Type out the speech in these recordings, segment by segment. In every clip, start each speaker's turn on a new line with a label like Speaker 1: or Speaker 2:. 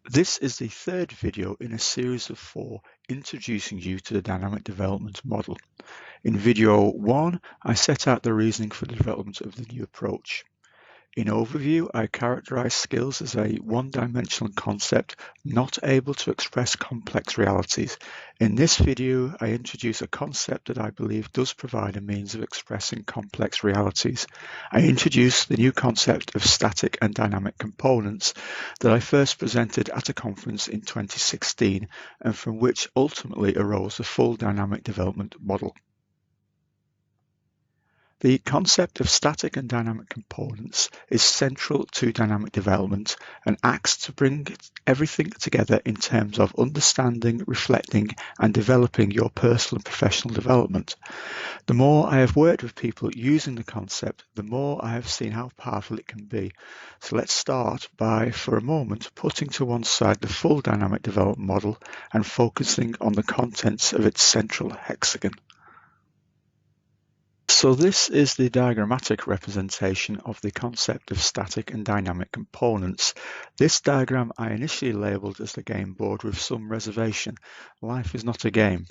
Speaker 1: This is the third video in a series of 4 introducing you to the dynamic development model. In video 1, I set out the reasoning for the development of the new approach. In overview, I characterize skills as a one-dimensional concept not able to express complex realities. In this video, I introduce a concept that I believe does provide a means of expressing complex realities. I introduce the new concept of static and dynamic components that I first presented at a conference in 2016 and from which ultimately arose the full dynamic development model. The concept of static and dynamic components is central to dynamic development and acts to bring everything together in terms of understanding, reflecting, and developing your personal and professional development. The more I have worked with people using the concept, the more I have seen how powerful it can be. So let's start by, for a moment, putting to one side the full dynamic development model and focusing on the contents of its central hexagon. So this is the diagrammatic representation of the concept of static and dynamic components. This diagram I initially labelled as the game board with some reservation. Life is not a game.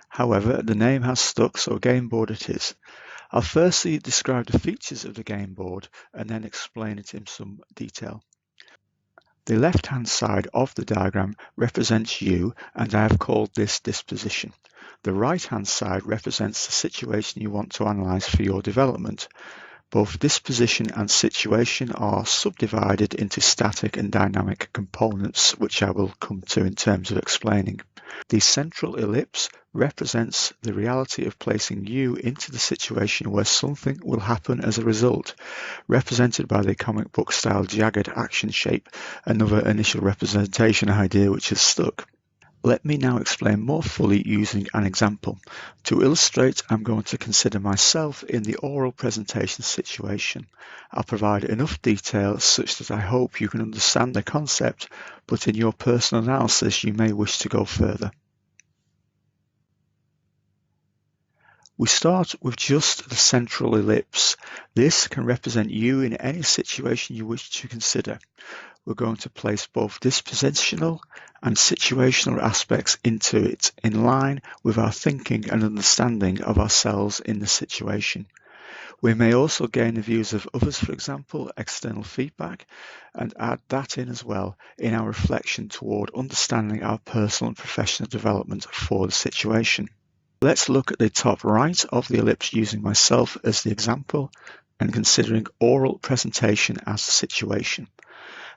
Speaker 1: However, the name has stuck, so game board it is. I'll firstly describe the features of the game board and then explain it in some detail. The left-hand side of the diagram represents you, and I have called this disposition. The right-hand side represents the situation you want to analyse for your development. Both disposition and situation are subdivided into static and dynamic components, which I will come to in terms of explaining. The central ellipse represents the reality of placing you into the situation where something will happen as a result, represented by the comic book style jagged action shape, another initial representation idea which has stuck. Let me now explain more fully using an example. To illustrate, I'm going to consider myself in the oral presentation situation. I'll provide enough detail such that I hope you can understand the concept, but in your personal analysis you may wish to go further. We start with just the central ellipse. This can represent you in any situation you wish to consider. We're going to place both dispositional and situational aspects into it in line with our thinking and understanding of ourselves in the situation. We may also gain the views of others, for example, external feedback, and add that in as well in our reflection toward understanding our personal and professional development for the situation. Let's look at the top right of the ellipse using myself as the example and considering oral presentation as the situation.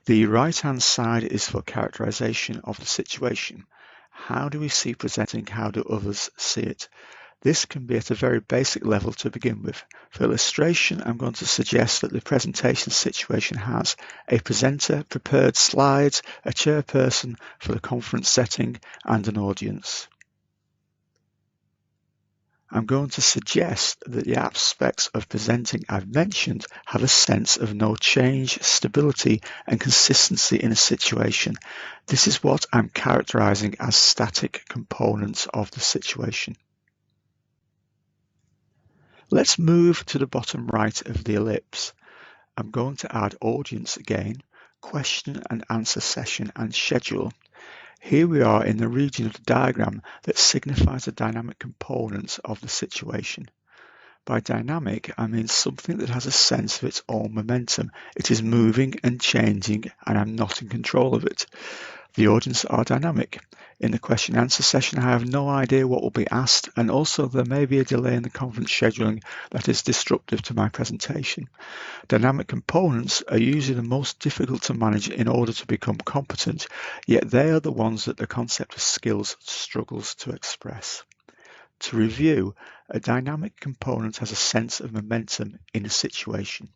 Speaker 1: The right-hand side is for characterization of the situation. How do we see presenting? How do others see it? This can be at a very basic level to begin with. For illustration, I'm going to suggest that the presentation situation has a presenter, prepared slides, a chairperson for the conference setting, and an audience. I'm going to suggest that the aspects of presenting I've mentioned have a sense of no change, stability, and consistency in a situation. This is what I'm characterizing as static components of the situation. Let's move to the bottom right of the ellipse. I'm going to add audience again, question and answer session, and schedule. Here we are in the region of the diagram that signifies the dynamic components of the situation. By dynamic, I mean something that has a sense of its own momentum. It is moving and changing, and I'm not in control of it. The audience are dynamic. In the question and answer session, I have no idea what will be asked, and also there may be a delay in the conference scheduling that is disruptive to my presentation. Dynamic components are usually the most difficult to manage in order to become competent, yet they are the ones that the concept of skills struggles to express. To review, a dynamic component has a sense of momentum in a situation.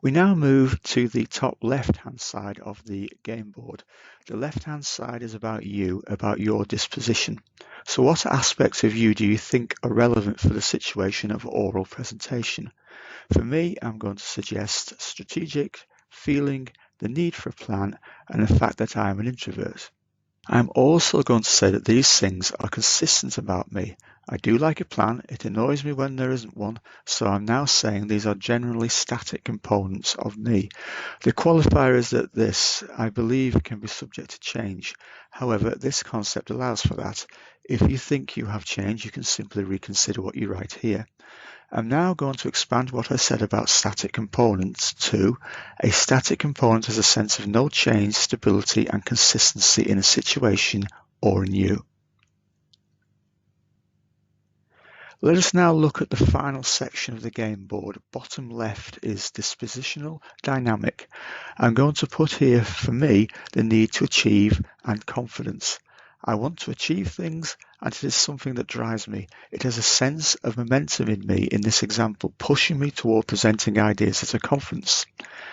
Speaker 1: We now move to the top left-hand side of the game board. The left-hand side is about you, about your disposition. So what aspects of you do you think are relevant for the situation of oral presentation? For me, I'm going to suggest strategic, feeling, the need for a plan, and the fact that I am an introvert. I'm also going to say that these things are consistent about me. I do like a plan, it annoys me when there isn't one, so I'm now saying these are generally static components of me. The qualifier is that this, I believe, can be subject to change. However, this concept allows for that. If you think you have changed, you can simply reconsider what you write here. I'm now going to expand what I said about static components to a static component has a sense of no change, stability, and consistency in a situation or in you. Let us now look at the final section of the game board. Bottom left is dispositional dynamic. I'm going to put here, for me, the need to achieve and confidence. I want to achieve things, and it is something that drives me. It has a sense of momentum in me, in this example, pushing me toward presenting ideas at a conference.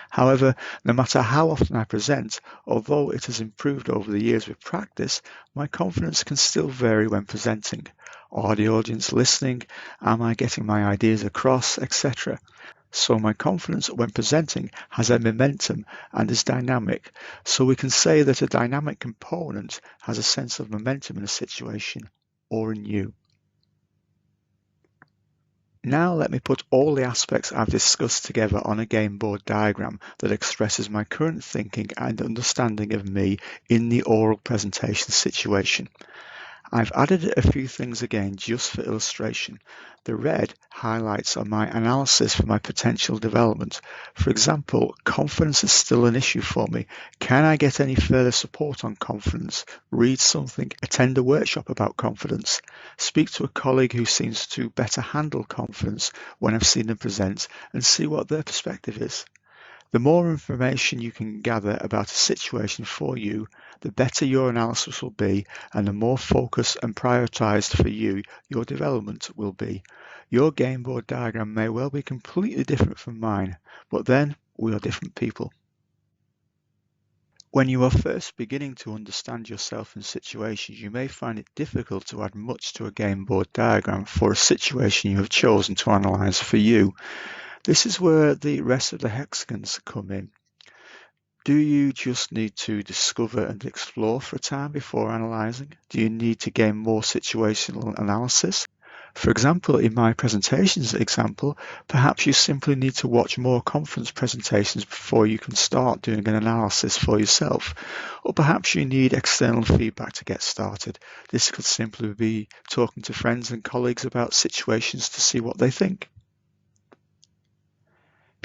Speaker 1: However, no matter how often I present, although it has improved over the years with practice, my confidence can still vary when presenting. Are the audience listening? Am I getting my ideas across, etc.? So my confidence when presenting has a momentum and is dynamic. So we can say that a dynamic component has a sense of momentum in a situation or in you. Now let me put all the aspects I've discussed together on a game board diagram that expresses my current thinking and understanding of me in the oral presentation situation. I've added a few things again just for illustration. The red highlights are my analysis for my potential development. For example, confidence is still an issue for me. Can I get any further support on confidence? Read something, attend a workshop about confidence, speak to a colleague who seems to better handle confidence when I've seen them present, and see what their perspective is. The more information you can gather about a situation for you, the better your analysis will be, and the more focused and prioritized for you your development will be. Your game board diagram may well be completely different from mine, but then we are different people. When you are first beginning to understand yourself in situations, you may find it difficult to add much to a game board diagram for a situation you have chosen to analyze for you. This is where the rest of the hexagons come in. Do you just need to discover and explore for a time before analysing? Do you need to gain more situational analysis? For example, in my presentations example, perhaps you simply need to watch more conference presentations before you can start doing an analysis for yourself. Or perhaps you need external feedback to get started. This could simply be talking to friends and colleagues about situations to see what they think.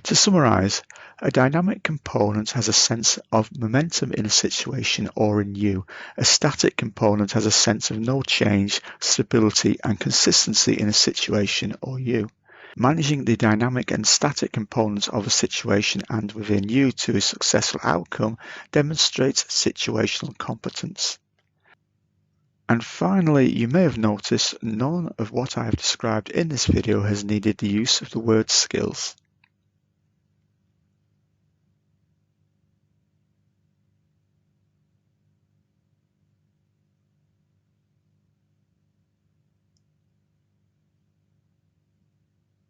Speaker 1: To summarize, a dynamic component has a sense of momentum in a situation or in you. A static component has a sense of no change, stability, and consistency in a situation or you. Managing the dynamic and static components of a situation and within you to a successful outcome demonstrates situational competence. And finally, you may have noticed none of what I have described in this video has needed the use of the word skills.